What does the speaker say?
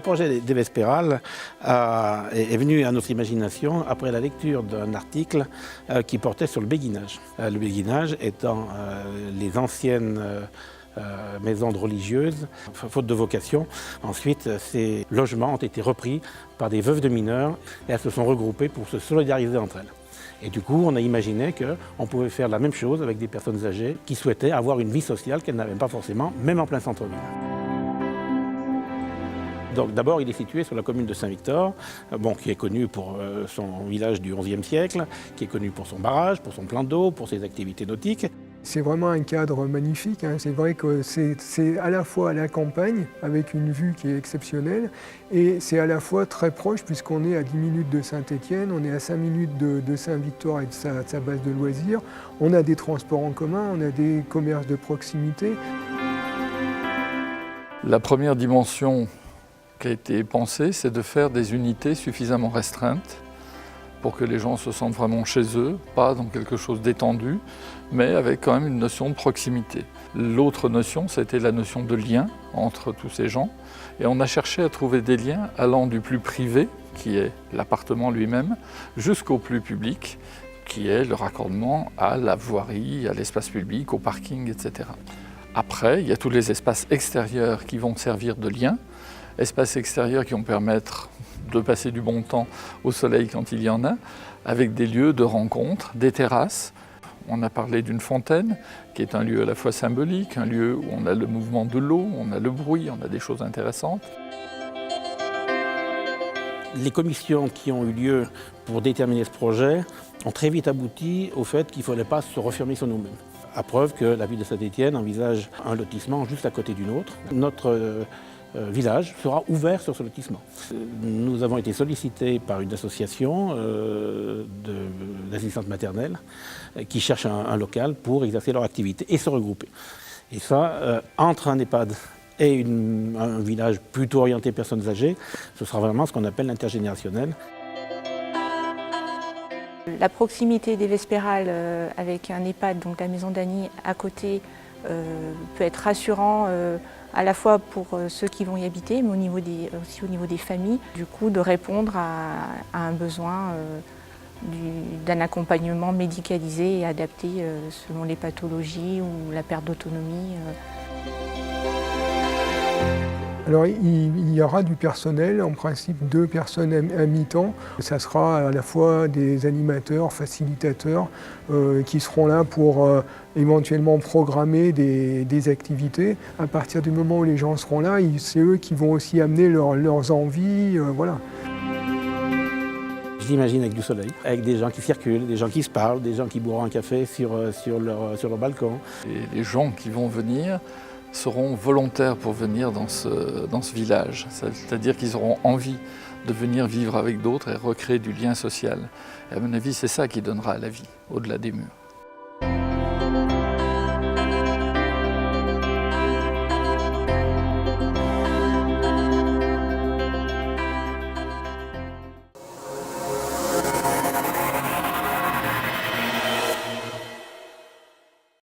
projet des Vespérales est venu à notre imagination après la lecture d'un article qui portait sur le béguinage. Le béguinage étant les anciennes maisons de religieuses, faute de vocation. Ensuite, ces logements ont été repris par des veuves de mineurs et elles se sont regroupées pour se solidariser entre elles. Et du coup, on a imaginé qu'on pouvait faire la même chose avec des personnes âgées qui souhaitaient avoir une vie sociale qu'elles n'avaient pas forcément, même en plein centre-ville. Donc d'abord, il est situé sur la commune de Saint-Victor, qui est connu pour son village du XIe siècle, qui est connu pour son barrage, pour son plan d'eau, pour ses activités nautiques. C'est vraiment un cadre magnifique, hein. C'est vrai que c'est à la fois à la campagne, avec une vue qui est exceptionnelle, et c'est à la fois très proche, puisqu'on est à 10 minutes de Saint-Étienne, on est à 5 minutes de Saint-Victor et de sa base de loisirs. On a des transports en commun, on a des commerces de proximité. La première dimension qui a été pensée, c'est de faire des unités suffisamment restreintes pour que les gens se sentent vraiment chez eux, pas dans quelque chose d'étendu, mais avec quand même une notion de proximité. L'autre notion, c'était la notion de lien entre tous ces gens, et on a cherché à trouver des liens allant du plus privé, qui est l'appartement lui-même, jusqu'au plus public, qui est le raccordement à la voirie, à l'espace public, au parking, etc. Après, il y a tous les espaces extérieurs qui vont servir de lien, espaces extérieurs qui vont permettre de passer du bon temps au soleil quand il y en a, avec des lieux de rencontre, des terrasses. On a parlé d'une fontaine, qui est un lieu à la fois symbolique, un lieu où on a le mouvement de l'eau, on a le bruit, on a des choses intéressantes. Les commissions qui ont eu lieu pour déterminer ce projet ont très vite abouti au fait qu'il ne fallait pas se refermer sur nous-mêmes. À preuve que la ville de Saint-Étienne envisage un lotissement juste à côté d'une autre. Notre village sera ouvert sur ce lotissement. Nous avons été sollicités par une association d'assistantes maternelles qui cherche un local pour exercer leur activité et se regrouper. Et ça, entre un EHPAD et un village plutôt orienté personnes âgées, ce sera vraiment ce qu'on appelle l'intergénérationnel. La proximité des Vespérales avec un EHPAD, donc la maison d'Annie, à côté, peut être rassurant à la fois pour ceux qui vont y habiter, mais aussi au niveau des familles, du coup de répondre à un besoin d'un accompagnement médicalisé et adapté selon les pathologies ou la perte d'autonomie. Alors il y aura du personnel, en principe 2 personnes à mi-temps. Ça sera à la fois des animateurs, facilitateurs qui seront là pour éventuellement programmer des activités. À partir du moment où les gens seront là, c'est eux qui vont aussi amener leurs envies. Voilà. Je l'imagine avec du soleil, avec des gens qui circulent, des gens qui se parlent, des gens qui boiront un café sur leur balcon. Et les gens qui vont venir seront volontaires pour venir dans ce village. C'est-à-dire qu'ils auront envie de venir vivre avec d'autres et recréer du lien social. Et à mon avis, c'est ça qui donnera à la vie, au-delà des murs.